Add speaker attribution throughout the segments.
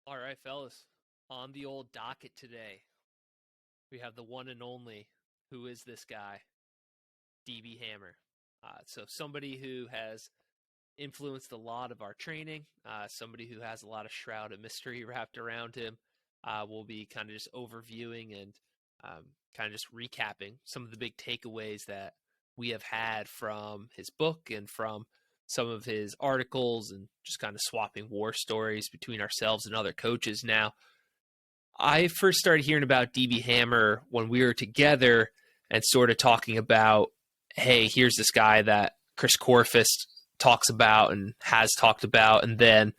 Speaker 1: All right, fellas. On the old docket today, we have the one and only. Who is this guy? DB Hammer. So somebody who has influenced a lot of our training, somebody who has a lot of shroud of mystery wrapped around him. We'll be kind of just overviewing and kind of just recapping some of the big takeaways that we have had from his book and from some of his articles, and just kind of swapping war stories between ourselves and other coaches. Now, I first started hearing about DB Hammer when we were together and sort of talking about, hey, here's this guy that Chris Kerr talks about and has talked about. And then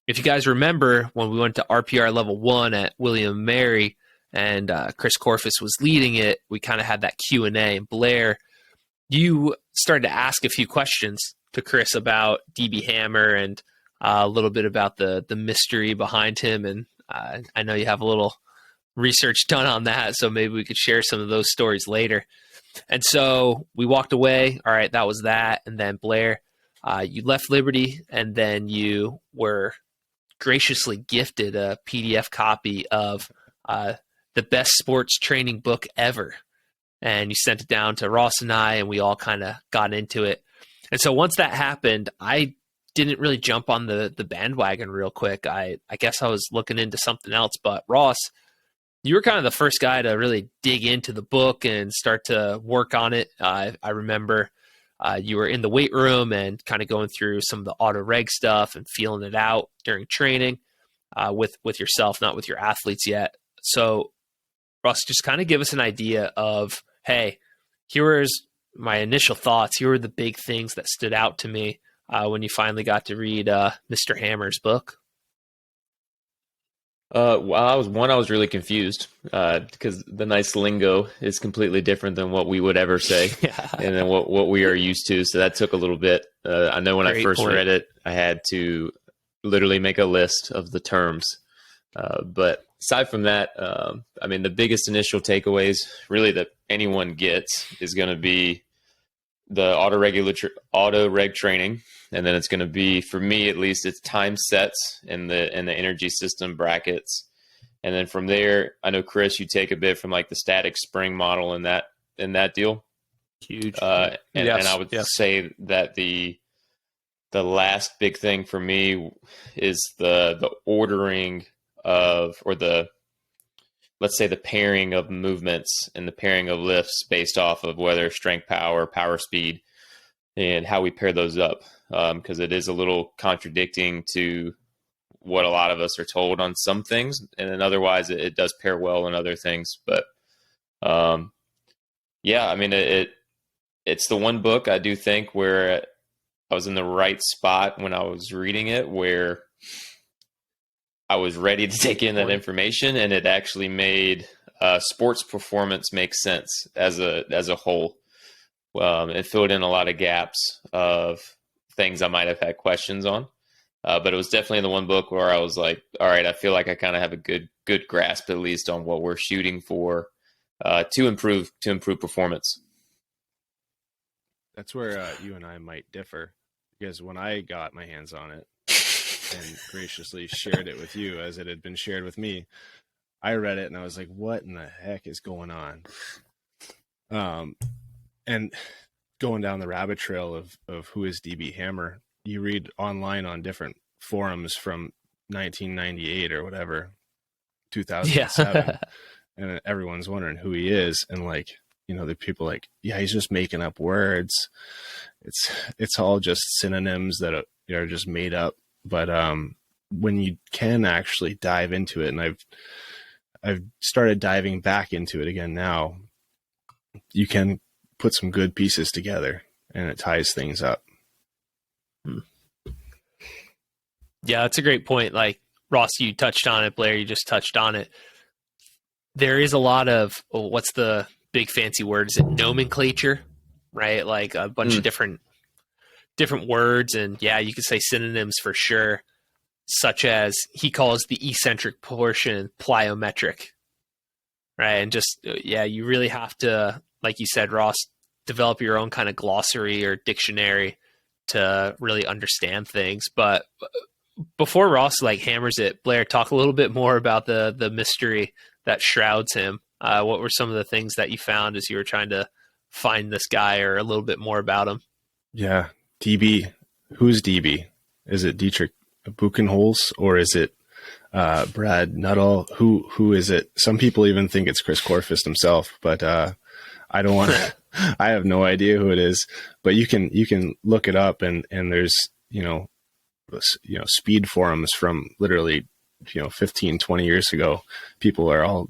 Speaker 1: if you guys remember, when we went to RPR level 1 at William & Mary and Chris Kerr was leading it, we kind of had that Q&A. And Blair, you started to ask a few questions to Chris about DB Hammer and a little bit about the mystery behind him. And I know you have a little research done on that, so maybe we could share some of those stories later. And so we walked away. All right, that was that. And then Blair, you left Liberty, and then you were graciously gifted a PDF copy of the best sports training book ever. And you sent it down to Ross and I, and we all kind of got into it. And so once that happened, I didn't really jump on the bandwagon real quick. I guess I was looking into something else. But Ross, you were kind of the first guy to really dig into the book and start to work on it. I remember you were in the weight room and kind of going through some of the auto reg stuff and feeling it out during training with yourself, not with your athletes yet. So Ross, just kind of give us an idea of, hey, here's my initial thoughts. Here were the big things that stood out to me when you finally got to read Mr. Hammer's book.
Speaker 2: Well, I was really confused because the nice lingo is completely different than what we would ever say, and then what we are used to. So that took a little bit. I know when I first read it, I had to literally make a list of the terms. But aside from that, I mean, the biggest initial takeaways really that anyone gets is going to be the auto reg training. And then it's going to be, for me at least, it's time sets in the energy system brackets. And then from there, I know Chris, you take a bit from like the static spring model in that deal.
Speaker 1: Huge.
Speaker 2: And I would say that the last big thing for me is the ordering of, or let's say the pairing of movements and the pairing of lifts based off of whether strength, power speed, and how we pair those up. Because it is a little contradicting to what a lot of us are told on some things, and then otherwise it does pair well in other things. But yeah, I mean, it's the one book I do think where I was in the right spot when I was reading it, where I was ready to take in that information, and it actually made sports performance make sense as a whole. It filled in a lot of gaps of things I might have had questions on. But it was definitely the one book where I was like, all right, I feel like I kind of have a good grasp, at least, on what we're shooting for to improve performance.
Speaker 3: That's where you and I might differ, because when I got my hands on it and graciously shared it with you as it had been shared with me, I read it and I was like, what in the heck is going on? And going down the rabbit trail of who is DB Hammer, you read online on different forums from 1998 or whatever, 2007, and everyone's wondering who he is. And like, you know, the people like, yeah, he's just making up words. It's all just synonyms that are just made up. But when you can actually dive into it, and I've started diving back into it again now, you can put some good pieces together and it ties things up.
Speaker 1: Yeah, that's a great point. Like Ross, you touched on it. Blair, you just touched on it. There is a lot of, what's the big fancy word? Is it nomenclature, right? Like a bunch of different words. And yeah, you could say synonyms for sure, such as he calls the eccentric portion plyometric, right? And just, yeah, you really have to, like you said, Ross, develop your own kind of glossary or dictionary to really understand things. But before Ross like hammers it, Blair, talk a little bit more about the mystery that shrouds him. What were some of the things that you found as you were trying to find this guy, or a little bit more about him?
Speaker 3: Yeah, DB. Who's DB? Is it Dietrich Buchenholz, or is it Brad Nuttall? Who is it? Some people even think it's Chris Korfist himself, but I don't want to. I have no idea who it is. But you can look it up, and there's speed forums from literally 15, 20 years ago. People are all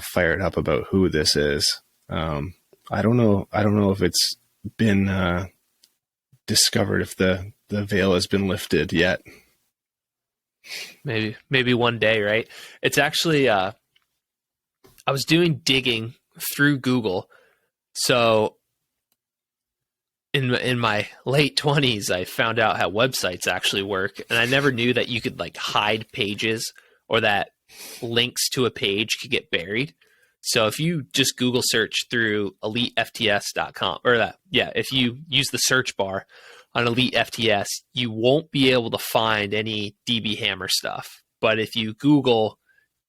Speaker 3: fired up about who this is. I don't know if it's been discovered, if the veil has been lifted yet.
Speaker 1: Maybe one day, right? It's actually I was doing digging through Google. So in my late 20s, I found out how websites actually work, and I never knew that you could like hide pages, or that links to a page could get buried. So if you just Google search through elitefts.com, if you use the search bar on Elite FTS, you won't be able to find any DB Hammer stuff. But if you Google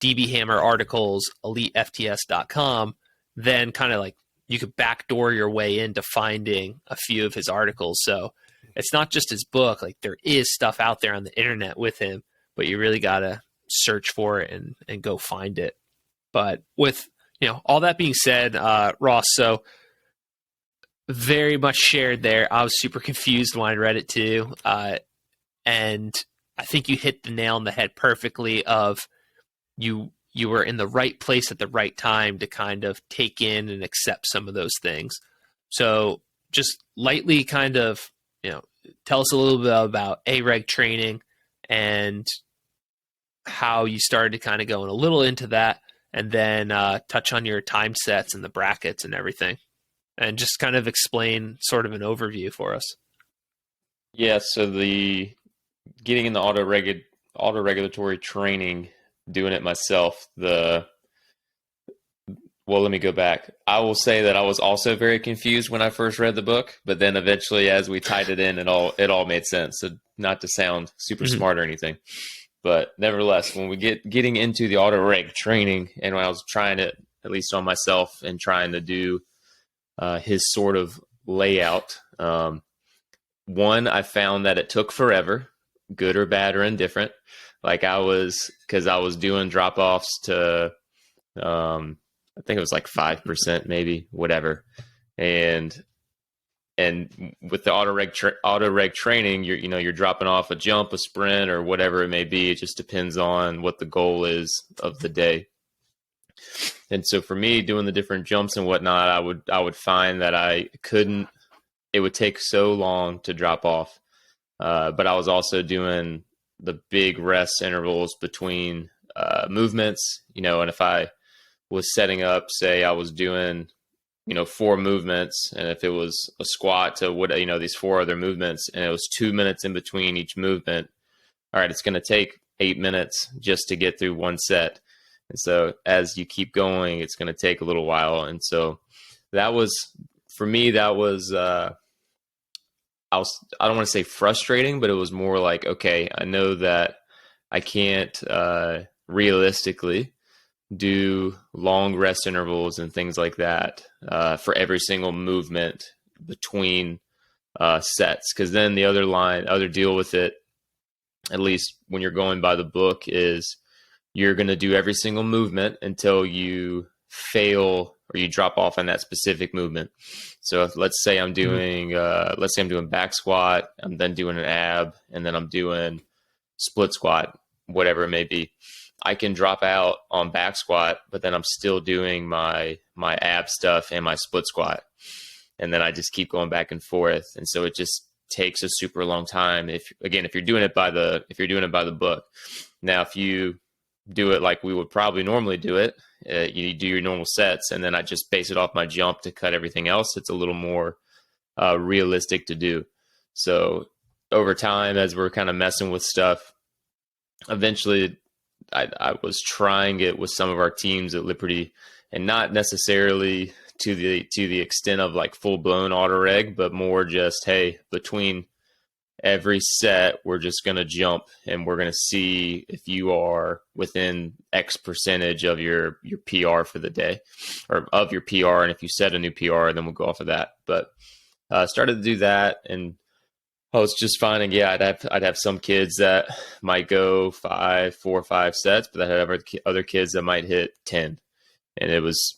Speaker 1: DB Hammer articles, elitefts.com, then kind of like you could backdoor your way into finding a few of his articles. So it's not just his book. Like, there is stuff out there on the internet with him, but you really got to search for it and go find it. But with, all that being said, Ross, so very much shared there. I was super confused when I read it too. And I think you hit the nail on the head perfectly of you were in the right place at the right time to kind of take in and accept some of those things. So just lightly kind of, tell us a little bit about AREG training and how you started to kind of go in a little into that, and then touch on your time sets and the brackets and everything, and just kind of explain sort of an overview for us.
Speaker 2: Yeah, so the getting in the auto-regulatory training, doing it myself, well, let me go back. I will say that I was also very confused when I first read the book, but then eventually as we tied it in, it all made sense. So not to sound super smart or anything, but nevertheless, when we getting into the auto-reg training, and when I was trying to, at least on myself, and trying to do his sort of layout, one, I found that it took forever, good or bad or indifferent. Like because I was doing drop-offs to, I think it was like 5%, maybe, whatever. And with the auto-reg training, you're dropping off a jump, a sprint, or whatever it may be. It just depends on what the goal is of the day. And so for me, doing the different jumps and whatnot, I would find that it would take so long to drop off. But I was also doing the big rest intervals between movements, and if I was setting up, say I was doing, 4 movements, and if it was a squat to these 4 other movements, and it was 2 minutes in between each movement, all right, it's going to take 8 minutes just to get through one set. And so as you keep going, it's going to take a little while. And so for me, I don't want to say frustrating, but it was more like, okay, I know that I can't realistically do long rest intervals and things like that for every single movement between sets. Because then the other deal with it, at least when you're going by the book, is you're going to do every single movement until you fail or you drop off on that specific movement. So let's say I'm doing back squat, I'm then doing an ab, and then I'm doing split squat, whatever it may be. I can drop out on back squat, but then I'm still doing my ab stuff and my split squat. And then I just keep going back and forth. And so it just takes a super long time. If you're doing it by the book. Now, if you do it like we would probably normally do it, you do your normal sets, and then I just base it off my jump to cut everything else. It's a little more realistic to do. So over time, as we're kind of messing with stuff, eventually I was trying it with some of our teams at Liberty, and not necessarily to the extent of like full blown auto reg, but more just, hey, between every set, we're just going to jump and we're going to see if you are within X percentage of your PR for the day, or of your PR. And if you set a new PR, then we'll go off of that. But started to do that, and I was just finding, I'd have some kids that might go 4 or 5 sets, but I'd have other kids that might hit 10. And it was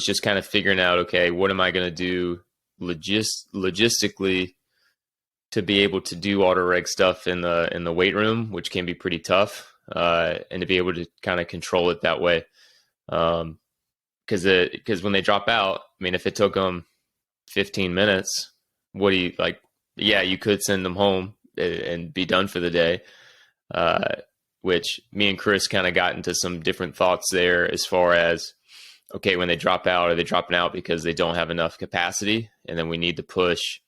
Speaker 2: just kind of figuring out, okay, what am I going to do logistically to be able to do auto reg stuff in the weight room, which can be pretty tough, and to be able to kind of control it that way. Because when they drop out, I mean, if it took them 15 minutes, what do you like? Yeah, you could send them home and be done for the day. Which me and Chris kind of got into some different thoughts there as far as, okay, when they drop out, are they dropping out because they don't have enough capacity? And then we need to push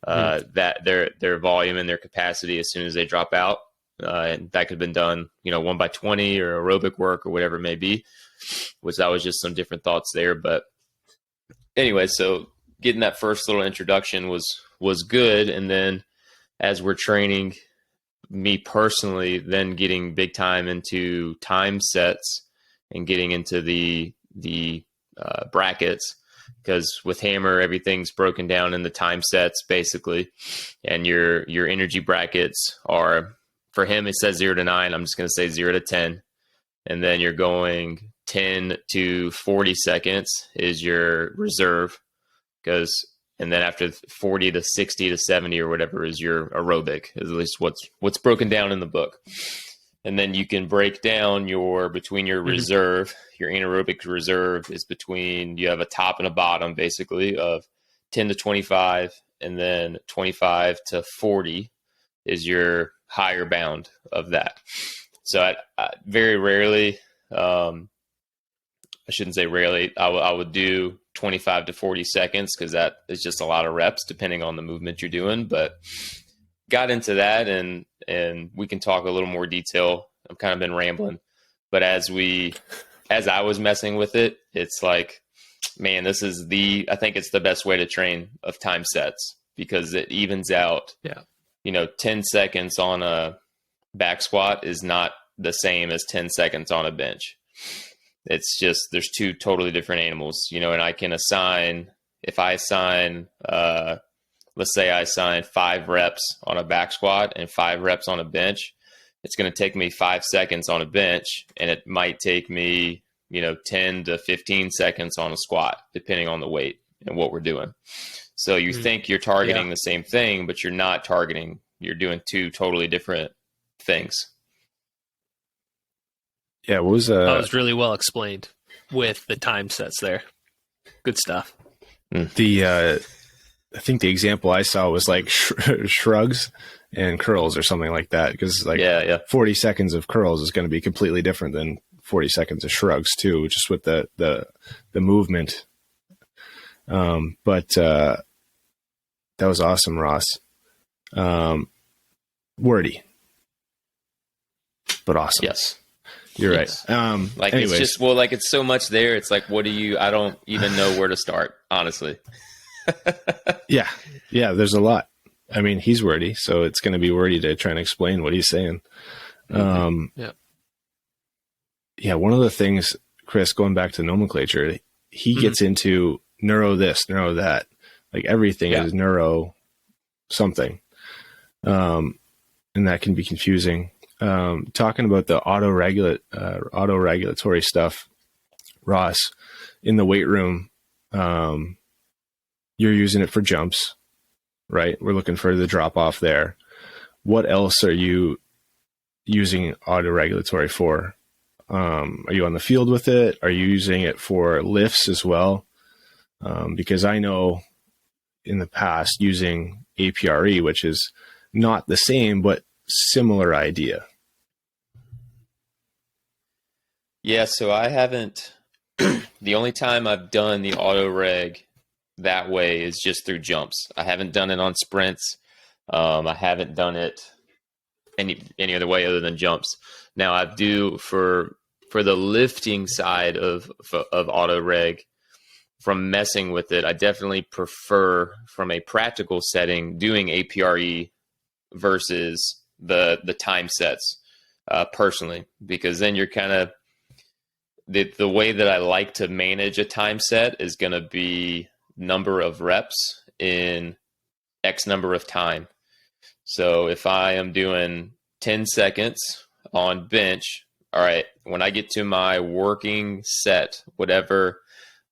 Speaker 2: that their volume and their capacity as soon as they drop out. And that could have been done, 1x20 or aerobic work or whatever it may be, which that was just some different thoughts there. But anyway, so getting that first little introduction was good. And then as we're training, me personally, then getting big time into time sets and getting into the brackets, because with hammer, everything's broken down into time sets basically. And your energy brackets are, for him, it says 0 to 9. I'm just going to say 0 to 10. And then you're going 10 to 40 seconds is your reserve, and then after 40 to 60 to 70 or whatever is your aerobic, is at least what's broken down in the book. And then you can break down between your reserve, your anaerobic reserve is between, you have a top and a bottom basically of 10 to 25, and then 25 to 40 is your higher bound of that. So I very rarely, I shouldn't say rarely, I would do 25 to 40 seconds because that is just a lot of reps depending on the movement you're doing. But got into that, and we can talk a little more detail. I've kind of been rambling, but as I was messing with it, it's like, man, I think it's the best way to train of time sets, because it evens out. Yeah. 10 seconds on a back squat is not the same as 10 seconds on a bench. It's just, there's two totally different animals, and I can assign, let's say I assign 5 reps on a back squat and 5 reps on a bench. It's going to take me 5 seconds on a bench, and it might take me, 10 to 15 seconds on a squat, depending on the weight and what we're doing. So you think you're targeting the same thing, but you're not targeting, you're doing two totally different things.
Speaker 3: Yeah, it was
Speaker 1: that was really well explained with the time sets there. Good stuff.
Speaker 3: I think the example I saw was like shrugs and curls or something like that, because 40 seconds of curls is going to be completely different than 40 seconds of shrugs too, just with the movement. But that was awesome, Ross. Wordy, but awesome.
Speaker 2: Yes.
Speaker 3: You're right.
Speaker 2: Anyways. It's just, it's so much there. It's like, I don't even know where to start, honestly.
Speaker 3: Yeah. There's a lot. I mean, he's wordy, so it's going to be wordy to try and explain what he's saying. One of the things, Chris, going back to nomenclature, he gets into neuro this, neuro that, like everything is neuro something. And that can be confusing. Talking about the autoregulatory stuff, Ross, in the weight room, you're using it for jumps, right? We're looking for the drop off there. What else are you using autoregulatory for? Are you on the field with it? Are you using it for lifts as well? Because I know in the past using APRE, which is not the same, but similar idea.
Speaker 2: Yeah, so I haven't, the only time I've done the auto reg that way is just through jumps. I haven't done it on sprints. I haven't done it any other way other than jumps. Now I do for the lifting side of auto reg, from messing with it, I definitely prefer, from a practical setting, doing APRE versus the time sets, personally, because then you're kind of, the way that I like to manage a time set is going to be number of reps in X number of time. So if I am doing 10 seconds on bench, all right, when I get to my working set, whatever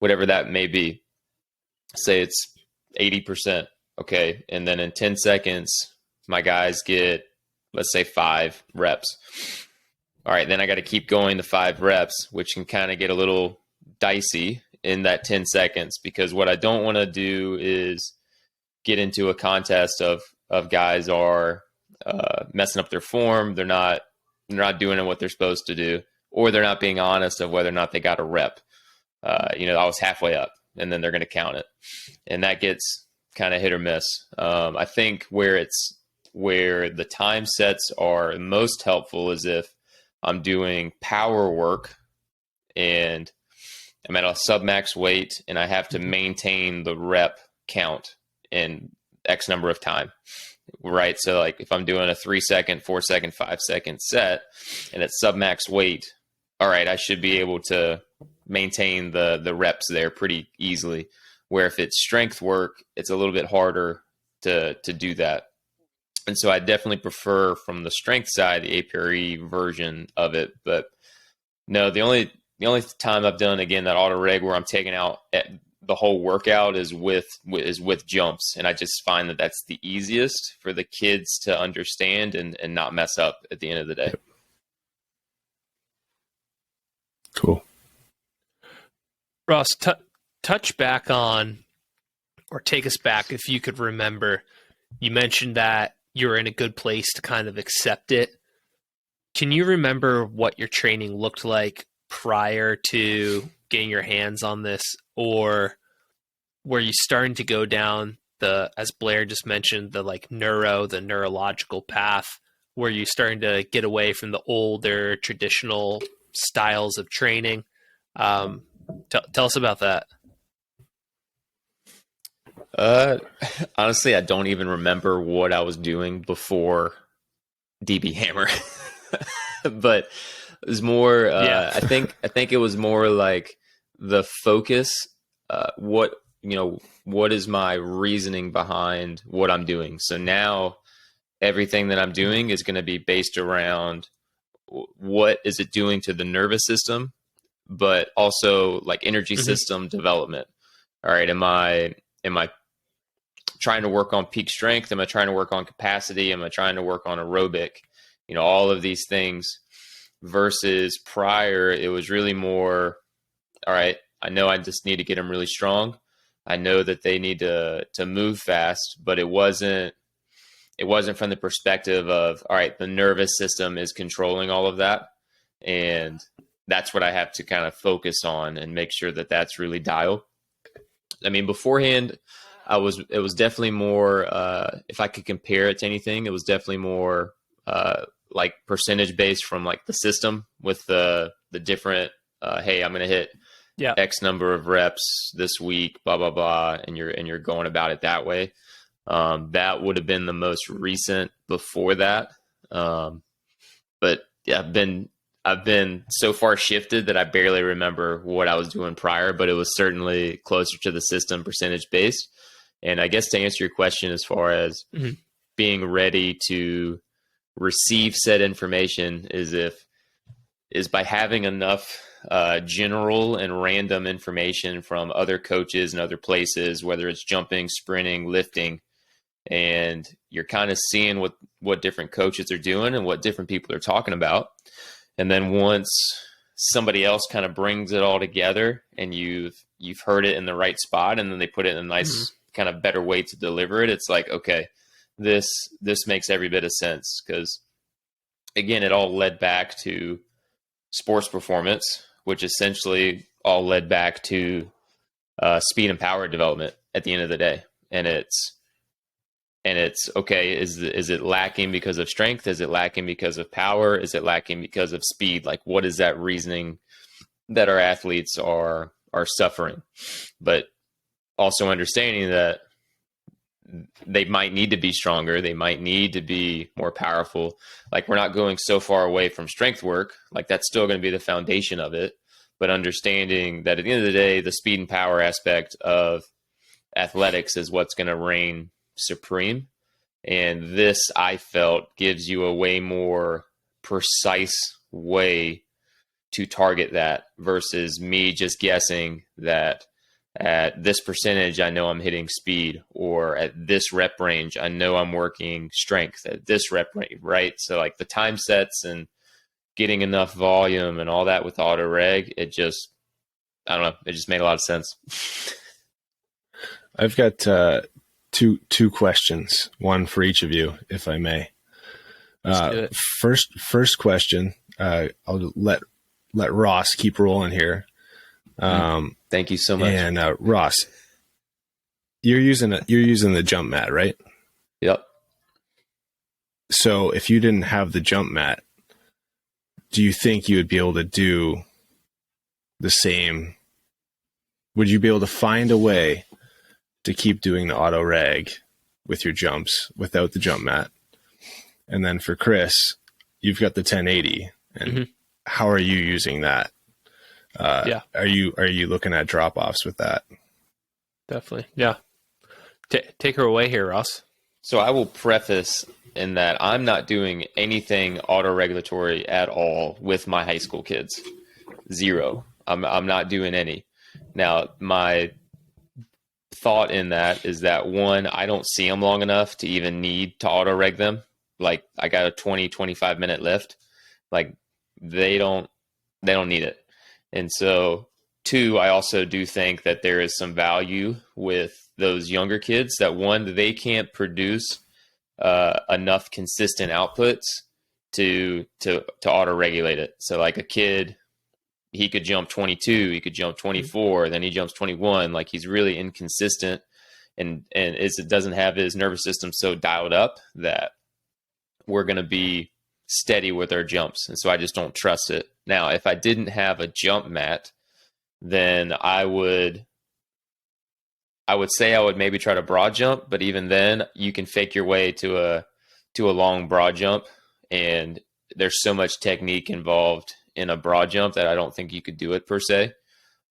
Speaker 2: that may be, say it's 80%, okay, and then in 10 seconds, my guys get, let's say, 5 reps. All right, then I got to keep going to 5 reps, which can kind of get a little dicey in that 10 seconds, because what I don't want to do is get into a contest of guys are messing up their form. They're not doing what they're supposed to do, or they're not being honest of whether or not they got a rep. I was halfway up, and then they're going to count it, and that gets kind of hit or miss. I think where the time sets are most helpful is if I'm doing power work and I'm at a submax weight and I have to maintain the rep count in X number of time, right? So like if I'm doing a 3 second, 4 second, 5 second set and it's submax weight, all right, I should be able to maintain the reps there pretty easily. Where if it's strength work, it's a little bit harder to do that. And so I definitely prefer from the strength side, the APRE version of it. But no, the only time I've done, again, that auto reg where I'm taking out the whole workout is with jumps. And I just find that that's the easiest for the kids to understand and not mess up at the end of the day.
Speaker 3: Cool.
Speaker 1: Ross, touch back on, or take us back, if you could remember, you mentioned that you're in a good place to kind of accept it. Can you remember what your training looked like prior to getting your hands on this, or were you starting to go down as Blair just mentioned, the neurological path? Were you starting to get away from the older traditional styles of training? Tell us about that.
Speaker 2: Honestly, I don't even remember what I was doing before DB Hammer, but it was more, I think it was more like the focus, what is my reasoning behind what I'm doing? So now everything that I'm doing is going to be based around what is it doing to the nervous system, but also like energy system development. All right. Am I trying to work on peak strength? Am I trying to work on capacity? Am I trying to work on aerobic? All of these things, versus prior, it was really more, all right, I know I just need to get them really strong. I know that they need to move fast, but it wasn't from the perspective of, all right, the nervous system is controlling all of that. And that's what I have to kind of focus on and make sure that that's really dialed. I mean, beforehand, it was definitely more, if I could compare it to anything, it was definitely more like percentage based from like the system with the different, hey, I'm going to hit X number of reps this week, blah, blah, blah. And you're going about it that way. That would have been the most recent before that. But yeah, I've been so far shifted that I barely remember what I was doing prior, but it was certainly closer to the system percentage based. And I guess to answer your question, as far as being ready to receive said information, is by having enough general and random information from other coaches and other places, whether it's jumping, sprinting, lifting, and you're kind of seeing what different coaches are doing and what different people are talking about. And then once somebody else kind of brings it all together and you've heard it in the right spot, and then they put it in a nice kind of better way to deliver it, it's like, okay, this makes every bit of sense. Because again, it all led back to sports performance, which essentially all led back to speed and power development at the end of the day. And it's okay, is it lacking because of strength? Is it lacking because of power? Is it lacking because of speed? Like, what is that reasoning that our athletes are suffering? But also understanding that they might need to be stronger. They might need to be more powerful. Like, we're not going so far away from strength work. Like, that's still going to be the foundation of it. But understanding that at the end of the day, the speed and power aspect of athletics is what's going to reign supreme. And this, I felt, gives you a way more precise way to target that versus me just guessing that at this percentage, I know I'm hitting speed, or at this rep range, I know I'm working strength at this rep range, right? So like the time sets and getting enough volume and all that with auto reg, it just, I don't know, it just made a lot of sense.
Speaker 3: I've got two questions, one for each of you, if I may. First question, I'll let Ross keep rolling here.
Speaker 2: Thank you so much.
Speaker 3: And Ross, you're using the jump mat, right?
Speaker 2: Yep.
Speaker 3: So if you didn't have the jump mat, do you think you would be able to do the same? Would you be able to find a way to keep doing the auto reg with your jumps without the jump mat? And then for Chris, you've got the 1080, and how are you using that? Are you looking at drop offs with that?
Speaker 1: Definitely. Yeah. Take her away here, Ross.
Speaker 2: So I will preface in that I'm not doing anything auto-regulatory at all with my high school kids. Zero. I'm not doing any. Now, my thought in that is that, one, I don't see them long enough to even need to auto-reg them. Like, I got a 20-25 minute lift. Like, they don't need it. And so, two, I also do think that there is some value with those younger kids that, one, they can't produce enough consistent outputs to auto-regulate it. So like a kid, he could jump 22, he could jump 24, then he jumps 21. Like, he's really inconsistent, and it doesn't have his nervous system so dialed up that we're going to be steady with our jumps. And so I just don't trust it. Now, if I didn't have a jump mat, then I would say I would maybe try to broad jump, but even then you can fake your way to a long broad jump, and there's so much technique involved in a broad jump that I don't think you could do it per se.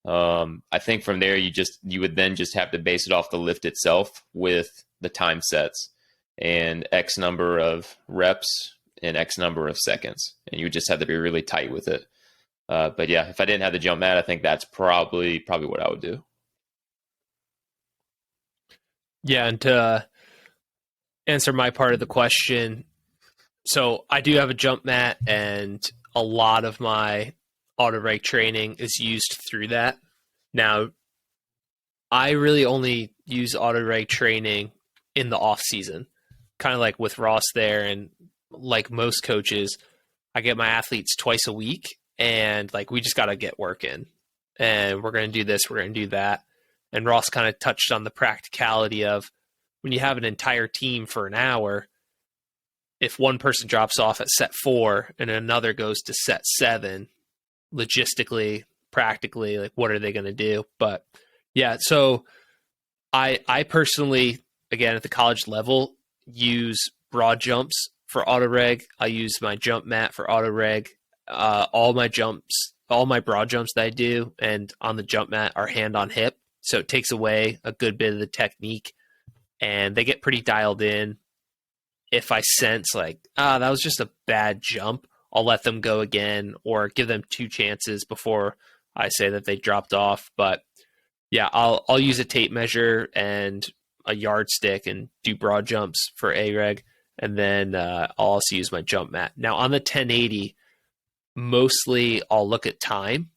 Speaker 2: I think from there you would then just have to base it off the lift itself with the time sets and X number of reps in X number of seconds, and you just have to be really tight with it. But yeah, if I didn't have the jump mat, I think that's probably what I would do.
Speaker 1: Yeah, and to answer my part of the question, so I do have a jump mat, and a lot of my auto reg training is used through that. Now, I really only use auto reg training in the off season, kind of like with Ross there, and like most coaches, I get my athletes twice a week, and like, we just got to get work in, and we're going to do this, we're going to do that. And Ross kind of touched on the practicality of when you have an entire team for an hour, if one person drops off at set 4 and another goes to set 7, logistically, practically, like, what are they going to do? But yeah, so I personally, again, at the college level, use broad jumps for auto reg. I use my jump mat for auto reg. All my broad jumps that I do and on the jump mat are hand on hip. So it takes away a good bit of the technique, and they get pretty dialed in. If I sense like, that was just a bad jump, I'll let them go again or give them 2 chances before I say that they dropped off. But yeah, I'll use a tape measure and a yardstick and do broad jumps for A-reg. And then I'll also use my jump mat. Now on the 1080, mostly I'll look at time.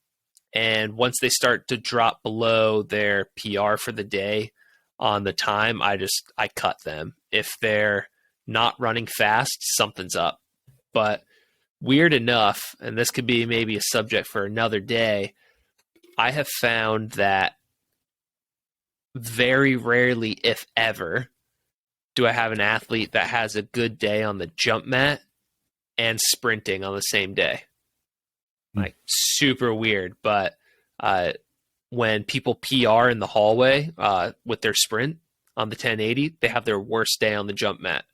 Speaker 1: And once they start to drop below their PR for the day on the time, I cut them. If they're not running fast, something's up. But weird enough, and this could be maybe a subject for another day, I have found that very rarely, if ever, do I have an athlete that has a good day on the jump mat and sprinting on the same day. Like, super weird. But when people PR in the hallway with their sprint, on the 1080, they have their worst day on the jump mat.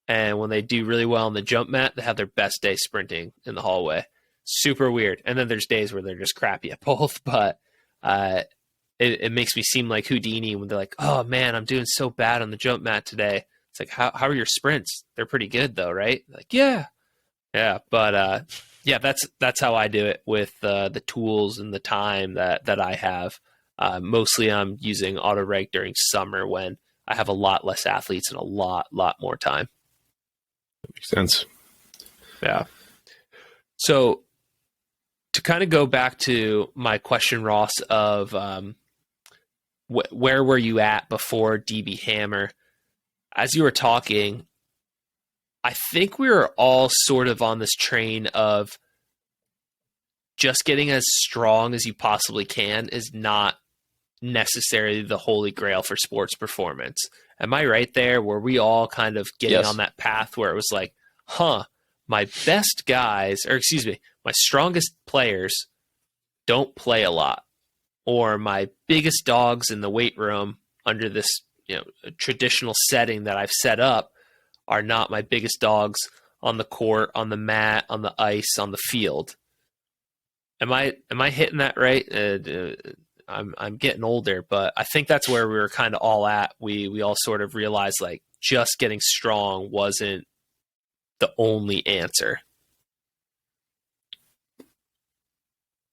Speaker 1: And when they do really well on the jump mat, they have their best day sprinting in the hallway. Super weird. And then there's days where they're just crappy at both. But it makes me seem like Houdini when they're like, oh, man, I'm doing so bad on the jump mat today. It's like, how are your sprints? They're pretty good, though, right? Like, yeah. Yeah, but that's how I do it with the tools and the time that I have. Mostly I'm using autoreg during summer when I have a lot less athletes and a lot more time.
Speaker 3: That makes sense.
Speaker 1: Yeah. So to kind of go back to my question, Ross, of where were you at before DB Hammer? As you were talking, I think we were all sort of on this train of just getting as strong as you possibly can is not necessarily the holy grail for sports performance. Am I right there? Were we all kind of getting on that path where it was like, my best guys, or excuse me, my strongest players don't play a lot, or my biggest dogs in the weight room under this, traditional setting that I've set up are not my biggest dogs on the court, on the mat, on the ice, on the field. Am I hitting that right? I'm getting older, but I think that's where we were kind of all at. We all sort of realized like just getting strong wasn't the only answer.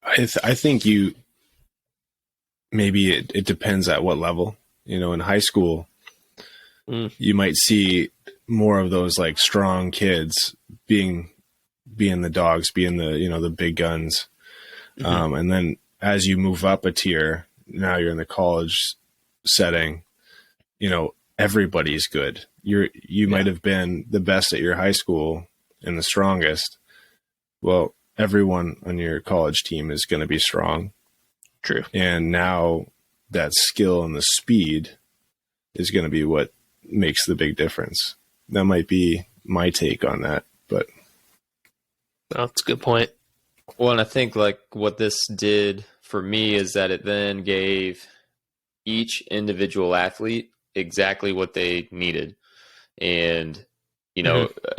Speaker 3: I think maybe it depends at what level. In high school, you might see more of those like strong kids being the dogs, being the big guns. Mm-hmm. And then as you move up a tier, now you're in the college setting, everybody's good. You might have been the best at your high school and the strongest. Well, everyone on your college team is going to be strong.
Speaker 1: True.
Speaker 3: And now that skill and the speed is going to be what makes the big difference. That might be my take on that, but
Speaker 1: that's a good point.
Speaker 2: Well, and I think like what this did for me is that it then gave each individual athlete exactly what they needed. And,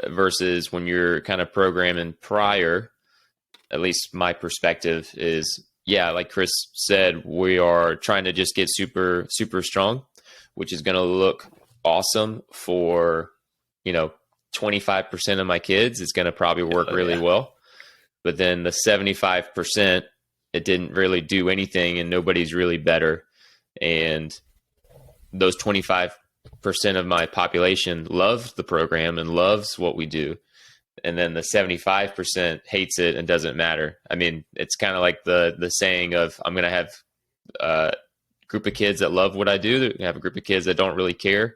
Speaker 2: versus when you're kind of programming prior, at least my perspective is, like Chris said, we are trying to just get super, super strong, which is going to look awesome for, 25% of my kids. It's going to probably work really well. But then the 75%, it didn't really do anything and nobody's really better. And those 25% of my population loves the program and loves what we do. And then the 75% hates it and doesn't matter. I mean, it's kind of like the saying of, I'm going to have a group of kids that love what I do. They're going to have a group of kids that don't really care.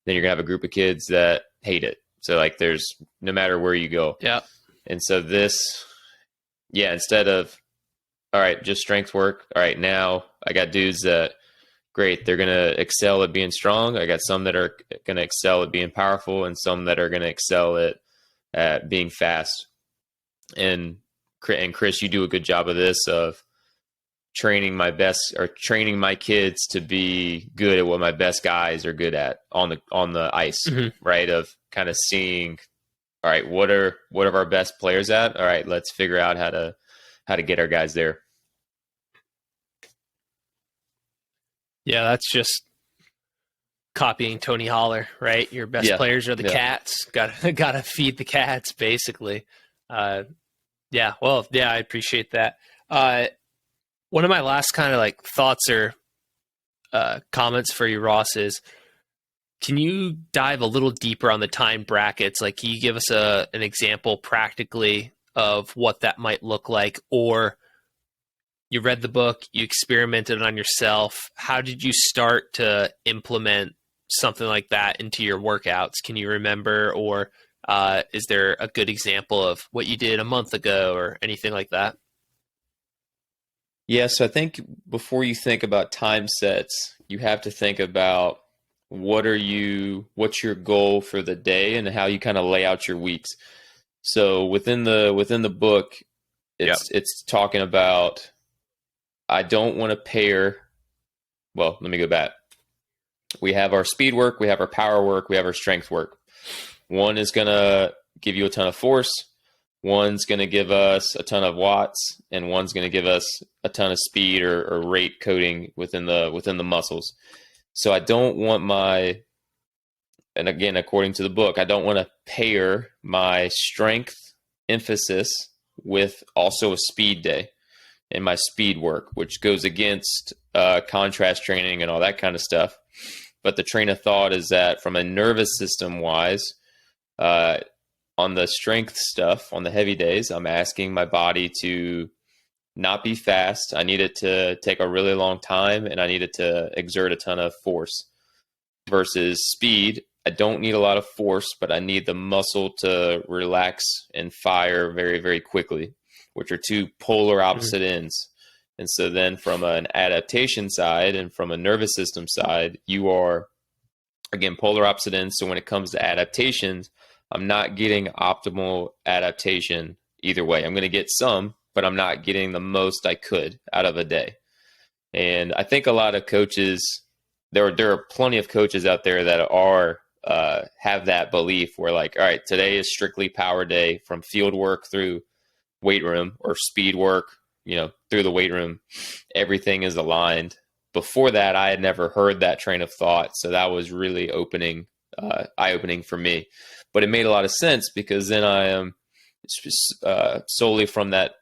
Speaker 2: Then you're going to have a group of kids that hate it. So like there's no matter where you go.
Speaker 1: Yeah.
Speaker 2: And so this, instead of, all right, just strength work. All right, now I got dudes that, great, they're going to excel at being strong. I got some that are going to excel at being powerful and some that are going to excel at being fast. And Chris, you do a good job of this, of training my kids to be good at what my best guys are good at on the ice, right? Of kind of seeing, all right, what are our best players at? All right, let's figure out how to get our guys there.
Speaker 1: Yeah, that's just copying Tony Holler, right? Your best players are the cats. Gotta feed the cats, basically. I appreciate that. One of my last kind of like thoughts or comments for you, Ross, is can you dive a little deeper on the time brackets? Like, can you give us an example practically of what that might look like? Or you read the book, you experimented on yourself. How did you start to implement something like that into your workouts? Can you remember, or is there a good example of what you did a month ago or anything like that?
Speaker 2: Yeah, so I think before you think about time sets, you have to think about what's your goal for the day and how you kind of lay out your weeks. So within the book, it's talking about, I don't want to pair. Well, let me go back. we have our speed work, we have our power work, we have our strength work. One is going to give you a ton of force. One's going to give us a ton of watts, and one's going to give us a ton of speed or rate coding within the muscles. So I don't want and again, according to the book, I don't want to pair my strength emphasis with also a speed day and my speed work, which goes against contrast training and all that kind of stuff. But the train of thought is that from a nervous system wise, on the strength stuff, on the heavy days, I'm asking my body to not be fast. I need it to take a really long time, and I need it to exert a ton of force. Versus speed, I don't need a lot of force, but I need the muscle to relax and fire very, very quickly, which are two polar opposite ends. And so then from an adaptation side and from a nervous system side, you are, again, polar opposite ends. So when it comes to adaptations, I'm not getting optimal adaptation either way. I'm going to get some, but I'm not getting the most I could out of a day. And I think a lot of coaches, there are plenty of coaches out there that are have that belief where like, all right, today is strictly power day from field work through weight room, or speed work, through the weight room. Everything is aligned. Before that, I had never heard that train of thought. So that was really eye-opening for me. But it made a lot of sense, because then I am solely from that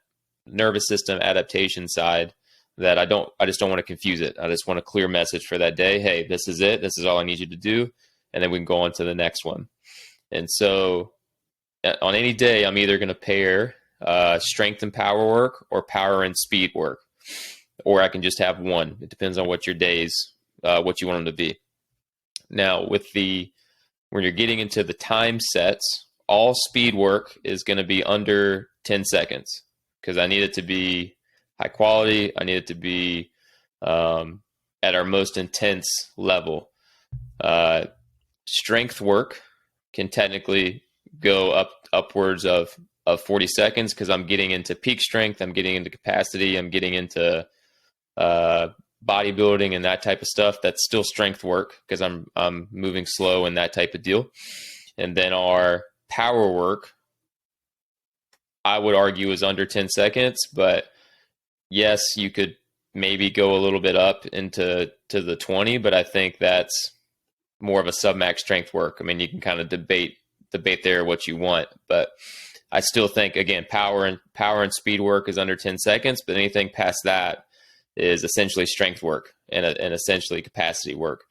Speaker 2: nervous system adaptation side that I just don't want to confuse it. I just want a clear message for that day. Hey, this is it. This is all I need you to do. And then we can go on to the next one. And so on any day, I'm either going to pair strength and power work or power and speed work, or I can just have one. It depends on what your days, what you want them to be. Now when you're getting into the time sets, all speed work is going to be under 10 seconds, because I need it to be high quality. I need it to be at our most intense level. Strength work can technically go upwards of 40 seconds, because I'm getting into peak strength, I'm getting into capacity, I'm getting into bodybuilding and that type of stuff. That's still strength work, because I'm moving slow and that type of deal. And then our power work, I would argue, is under 10 seconds, but yes, you could maybe go a little bit up into the 20, but I think that's more of a submax strength work. I mean, you can kind of debate there what you want, but I still think, again, power and speed work is under 10 seconds, but anything past that is essentially strength work and essentially capacity work.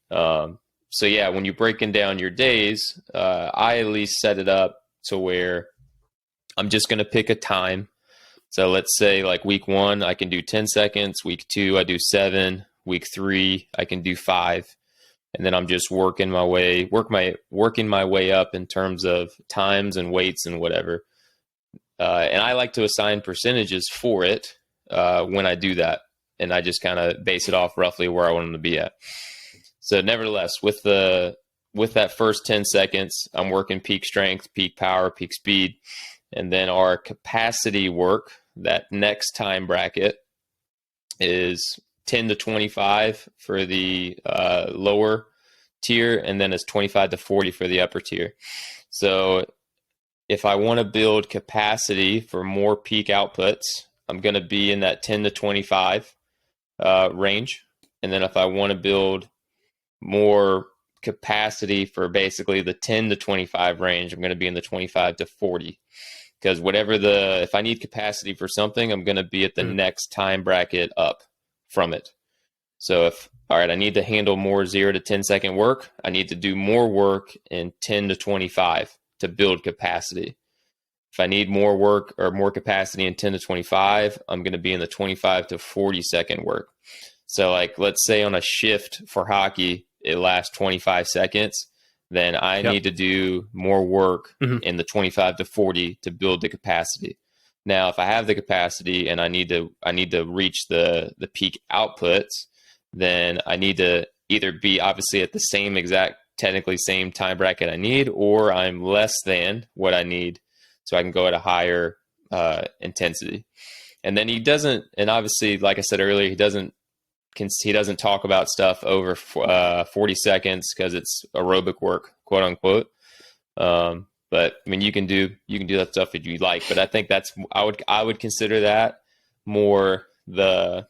Speaker 2: So yeah, when you're breaking down your days, I at least set it up to where I'm just going to pick a time. So let's say like week 1, I can do 10 seconds. Week 2, I do 7. Week 3, I can do 5. And then I'm just working my way up in terms of times and weights and whatever. And I like to assign percentages for it when I do that. And I just kind of base it off roughly where I want them to be at. So nevertheless, with that first 10 seconds, I'm working peak strength, peak power, peak speed. And then our capacity work, that next time bracket, is 10 to 25 for the lower tier, and then it's 25 to 40 for the upper tier. So if I want to build capacity for more peak outputs, I'm going to be in that 10 to 25 range. And then if I want to build more capacity for basically the 10 to 25 range, I'm going to be in the 25 to 40. Because if I need capacity for something, I'm going to be at the next time bracket up from it. So I need to handle more 0 to 10 second work, I need to do more work in 10 to 25 to build capacity. If I need more work or more capacity in 10 to 25, I'm going to be in the 25 to 40 second work. So like, let's say on a shift for hockey, it lasts 25 seconds. Then I need to do more work in the 25 to 40 to build the capacity. Now, if I have the capacity and I need to reach the peak outputs, then I need to either be obviously at the same exact, technically same time bracket I need, or I'm less than what I need so I can go at a higher intensity. And then he doesn't, and obviously, like I said earlier, he doesn't he doesn't talk about stuff over 40 seconds because it's aerobic work, quote unquote. But I mean, you can do that stuff if you like, but I think I would consider that more the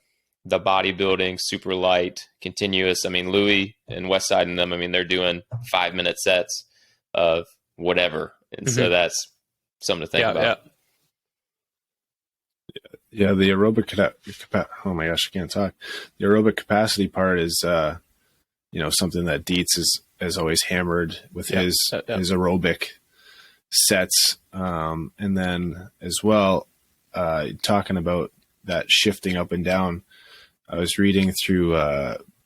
Speaker 2: bodybuilding, super light, continuous. I mean, Louis and Westside and them, I mean, they're doing 5-minute sets of whatever. And so that's something to think about.
Speaker 3: Yeah, the aerobic oh my gosh, I can't talk. The aerobic capacity part is something that Dietz has always hammered with his aerobic sets, and then as well, talking about that shifting up and down. I was reading through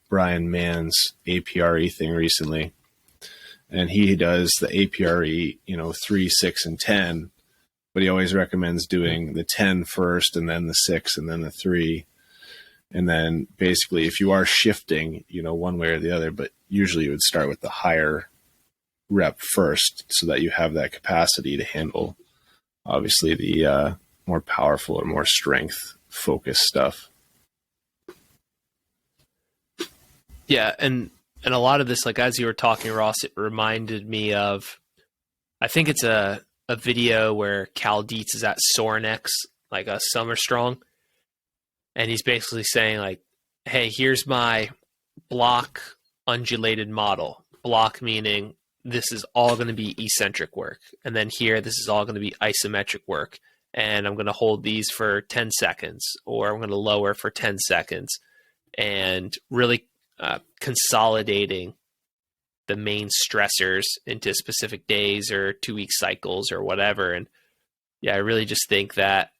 Speaker 3: Brian Mann's APRE thing recently, and he does the APRE 3, 6, and 10. But he always recommends doing the 10 first, and then the 6, and then the 3. And then basically, if you are shifting, one way or the other, but usually you would start with the higher rep first so that you have that capacity to handle, obviously, the more powerful or more strength focused stuff.
Speaker 1: Yeah. And a lot of this, like as you were talking, Ross, it reminded me of, I think it's a video where Cal Dietz is at Sorinex, like a Summer Strong. And he's basically saying like, hey, here's my block undulated model. Block meaning this is all going to be eccentric work. And then here, this is all going to be isometric work. And I'm going to hold these for 10 seconds, or I'm going to lower for 10 seconds, and really consolidating the main stressors into specific days or 2-week cycles or whatever. And yeah, I really just think that